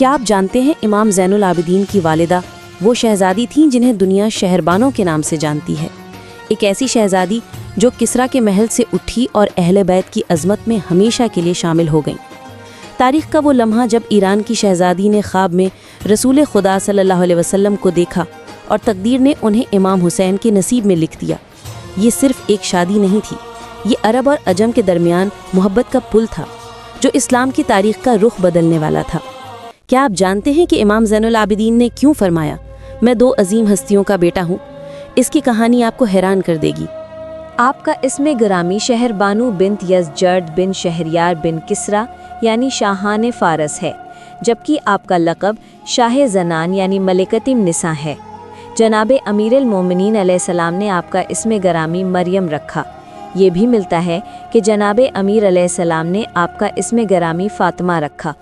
کیا آپ جانتے ہیں امام زین العابدین کی والدہ وہ شہزادی تھیں جنہیں دنیا شہربانوں کے نام سے جانتی ہے؟ ایک ایسی شہزادی جو کسریٰ کے محل سے اٹھی اور اہل بیت کی عظمت میں ہمیشہ کے لیے شامل ہو گئیں۔ تاریخ کا وہ لمحہ جب ایران کی شہزادی نے خواب میں رسول خدا صلی اللہ علیہ وسلم کو دیکھا اور تقدیر نے انہیں امام حسین کے نصیب میں لکھ دیا۔ یہ صرف ایک شادی نہیں تھی، یہ عرب اور عجم کے درمیان محبت کا پل تھا جو اسلام کی تاریخ کا رخ بدلنے والا تھا۔ کیا آپ جانتے ہیں کہ امام زین العابدین نے کیوں فرمایا میں دو عظیم ہستیوں کا بیٹا ہوں؟ اس کی کہانی آپ کو حیران کر دے گی۔ آپ کا اسم گرامی شہر بانو بنت یزجرد بن شہریار بن کسریٰ یعنی شاہان فارس ہے، جبکہ آپ کا لقب شاہ زنان یعنی ملکۃ النساء ہے۔ جناب امیر المومنین علیہ السلام نے آپ کا اسم گرامی مریم رکھا۔ یہ بھی ملتا ہے کہ جناب امیر علیہ السلام نے آپ کا اسم گرامی فاطمہ رکھا۔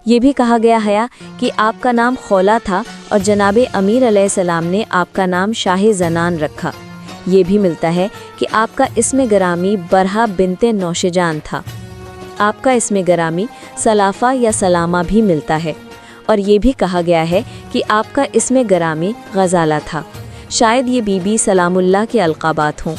یہ بھی کہا گیا ہے کہ آپ کا نام خولا تھا اور جناب امیر علیہ السلام نے آپ کا نام شاہ زنان رکھا۔ یہ بھی ملتا ہے کہ آپ کا اسم گرامی برہا بنت نوشجان تھا۔ آپ کا اسم گرامی سلافہ یا سلامہ بھی ملتا ہے، اور یہ بھی کہا گیا ہے کہ آپ کا اسم گرامی غزالہ تھا۔ شاید یہ بی بی سلام اللہ کے القابات ہوں۔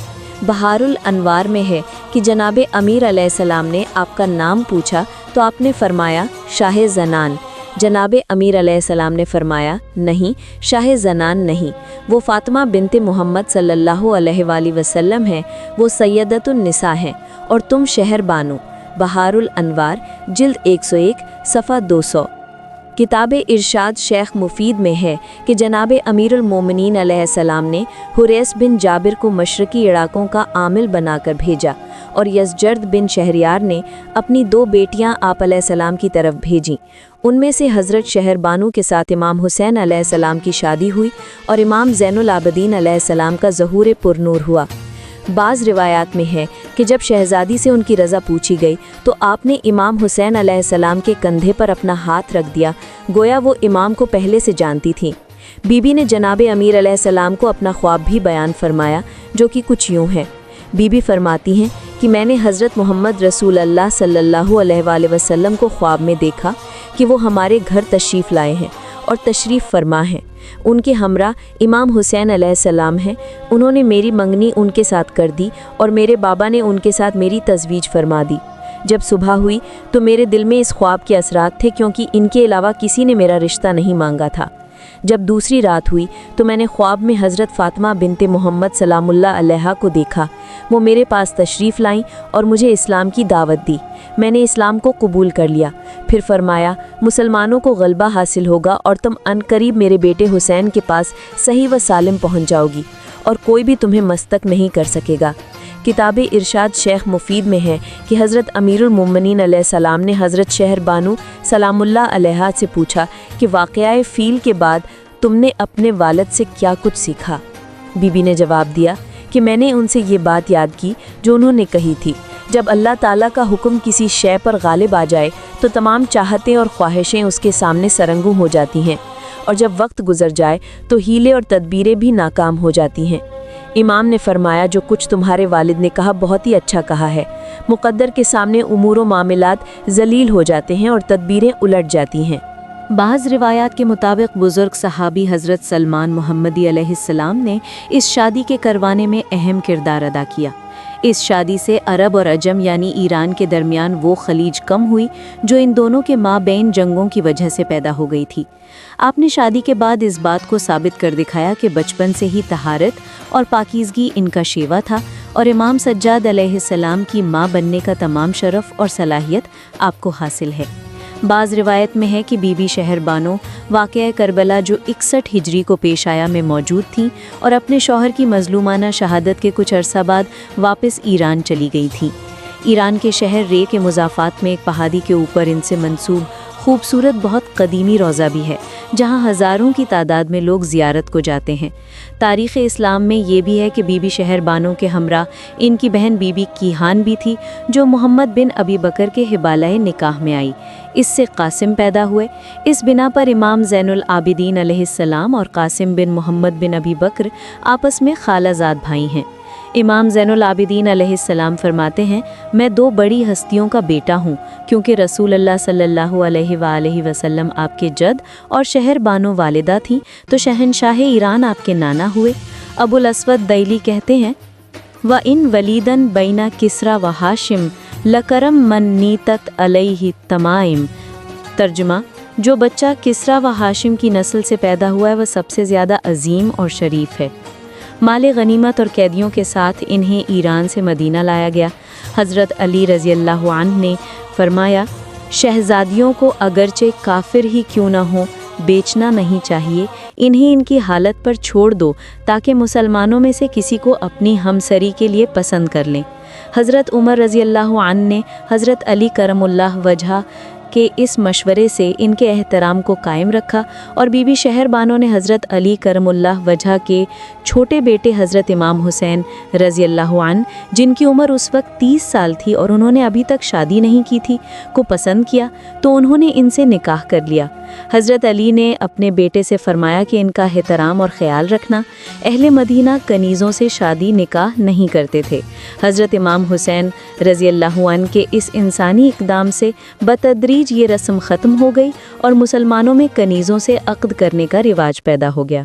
بہار الانوار میں ہے کہ جناب امیر علیہ السلام نے آپ کا نام پوچھا تو آپ نے فرمایا شاہ زنان۔ جناب امیر علیہ السلام نے فرمایا نہیں، شاہ زنان نہیں، وہ فاطمہ بنت محمد صلی اللہ علیہ وآلہ وسلم ہیں، وہ سیدۃ النساء ہیں، اور تم شہر بانو۔ بہار الانوار جلد 101 صفحہ 200۔ کتاب ارشاد شیخ مفید میں ہے کہ جناب امیر المومنین علیہ السلام نے حریث بن جابر کو مشرقی علاقوں کا عامل بنا کر بھیجا، اور یزجرد بن شہریار نے اپنی دو بیٹیاں آپ علیہ السلام کی طرف بھیجیں۔ ان میں سے حضرت شہر بانو کے ساتھ امام حسین علیہ السلام کی شادی ہوئی اور امام زین العابدین علیہ السلام کا ظہور پرنور ہوا۔ بعض روایات میں ہے کہ جب شہزادی سے ان کی رضا پوچھی گئی تو آپ نے امام حسین علیہ السلام کے کندھے پر اپنا ہاتھ رکھ دیا، گویا وہ امام کو پہلے سے جانتی تھیں۔ بی بی نے جناب امیر علیہ السلام کو اپنا خواب بھی بیان فرمایا، جو کہ کچھ یوں ہے۔ بی بی فرماتی ہیں کہ میں نے حضرت محمد رسول اللہ صلی اللہ علیہ وآلہ وسلم کو خواب میں دیکھا کہ وہ ہمارے گھر تشریف لائے ہیں اور تشریف فرما ہیں۔ ان کے ہمراہ امام حسین علیہ السلام ہیں۔ انہوں نے میری منگنی ان کے ساتھ کر دی اور میرے بابا نے ان کے ساتھ میری تزویج فرما دی۔ جب صبح ہوئی تو میرے دل میں اس خواب کے اثرات تھے، کیونکہ ان کے علاوہ کسی نے میرا رشتہ نہیں مانگا تھا۔ جب دوسری رات ہوئی تو میں نے خواب میں حضرت فاطمہ بنت محمد سلام اللہ علیہا کو دیکھا۔ وہ میرے پاس تشریف لائیں اور مجھے اسلام کی دعوت دی۔ میں نے اسلام کو قبول کر لیا۔ پھر فرمایا مسلمانوں کو غلبہ حاصل ہوگا اور تم عنقریب میرے بیٹے حسین کے پاس صحیح و سالم پہنچ جاؤ گی، اور کوئی بھی تمہیں مستک نہیں کر سکے گا۔ کتاب ارشاد شیخ مفید میں ہے کہ حضرت امیر المومنین علیہ السلام نے حضرت شہر بانو سلام اللہ علیہا سے پوچھا کہ واقعہ فیل کے بعد تم نے اپنے والد سے کیا کچھ سیکھا؟ بی بی نے جواب دیا کہ میں نے ان سے یہ بات یاد کی جو انہوں نے کہی تھی، جب اللہ تعالیٰ کا حکم کسی شے پر غالب آ جائے تو تمام چاہتیں اور خواہشیں اس کے سامنے سرنگوں ہو جاتی ہیں، اور جب وقت گزر جائے تو ہیلے اور تدبیریں بھی ناکام ہو جاتی ہیں۔ امام نے فرمایا جو کچھ تمہارے والد نے کہا بہت ہی اچھا کہا ہے۔ مقدر کے سامنے امور و معاملات ذلیل ہو جاتے ہیں اور تدبیریں الٹ جاتی ہیں۔ بعض روایات کے مطابق بزرگ صحابی حضرت سلمان محمدی علیہ السلام نے اس شادی کے کروانے میں اہم کردار ادا کیا۔ اس شادی سے عرب اور عجم یعنی ایران کے درمیان وہ خلیج کم ہوئی جو ان دونوں کے مابین جنگوں کی وجہ سے پیدا ہو گئی تھی۔ آپ نے شادی کے بعد اس بات کو ثابت کر دکھایا کہ بچپن سے ہی طہارت اور پاکیزگی ان کا شیوا تھا، اور امام سجاد علیہ السلام کی ماں بننے کا تمام شرف اور صلاحیت آپ کو حاصل ہے۔ بعض روایت میں ہے کہ بی بی شہر بانو واقعہ کربلا جو 61 ہجری کو پیش آیا میں موجود تھیں اور اپنے شوہر کی مظلومانہ شہادت کے کچھ عرصہ بعد واپس ایران چلی گئی تھیں۔ ایران کے شہر رے کے مضافات میں ایک پہاڑی کے اوپر ان سے منسوب خوبصورت بہت قدیمی روضہ بھی ہے، جہاں ہزاروں کی تعداد میں لوگ زیارت کو جاتے ہیں۔ تاریخ اسلام میں یہ بھی ہے کہ بی بی شہر بانو کے ہمراہ ان کی بہن بی بی کیہان بھی تھی، جو محمد بن ابی بکر کے حبالہ نکاح میں آئی۔ اس سے قاسم پیدا ہوئے۔ اس بنا پر امام زین العابدین علیہ السلام اور قاسم بن محمد بن ابی بکر آپس میں خالہ زاد بھائی ہیں۔ امام زین العابدین علیہ السلام فرماتے ہیں، میں 2 بڑی ہستیوں کا بیٹا ہوں، کیونکہ رسول اللہ صلی اللہ علیہ وآلہ وسلم آپ کے جد اور شہر بانو والدہ تھیں، تو شہنشاہ ایران آپ کے نانا ہوئے۔ ابو الاسود دیلی کہتے ہیں، وَإِن وَلِيدًا بَيْنَ کسرا و ہاشم لَكَرَمْ مَن نِیتت علیہ تمائم۔ ترجمہ، جو بچہ کسرا و ہاشم کی نسل سے پیدا ہوا ہے وہ سب سے زیادہ عظیم اور شریف ہے۔ مال غنیمت اور قیدیوں کے ساتھ انہیں ایران سے مدینہ لایا گیا۔ حضرت علی رضی اللہ عنہ نے فرمایا، شہزادیوں کو اگرچہ کافر ہی کیوں نہ ہوں بیچنا نہیں چاہیے، انہیں ان کی حالت پر چھوڑ دو تاکہ مسلمانوں میں سے کسی کو اپنی ہمسری کے لیے پسند کر لیں۔ حضرت عمر رضی اللہ عنہ نے حضرت علی کرم اللہ وجہہ کہ اس مشورے سے ان کے احترام کو قائم رکھا، اور بی بی شہر بانو نے حضرت علی کرم اللہ وجہہ کے چھوٹے بیٹے حضرت امام حسین رضی اللہ عنہ، جن کی عمر اس وقت 30 سال تھی اور انہوں نے ابھی تک شادی نہیں کی تھی، کو پسند کیا تو انہوں نے ان سے نکاح کر لیا۔ حضرت علی نے اپنے بیٹے سے فرمایا کہ ان کا احترام اور خیال رکھنا۔ اہل مدینہ کنیزوں سے شادی نکاح نہیں کرتے تھے۔ حضرت امام حسین رضی اللہ عنہ کے اس انسانی اقدام سے بتدریج یہ رسم ختم ہو گئی اور مسلمانوں میں کنیزوں سے عقد کرنے کا رواج پیدا ہو گیا۔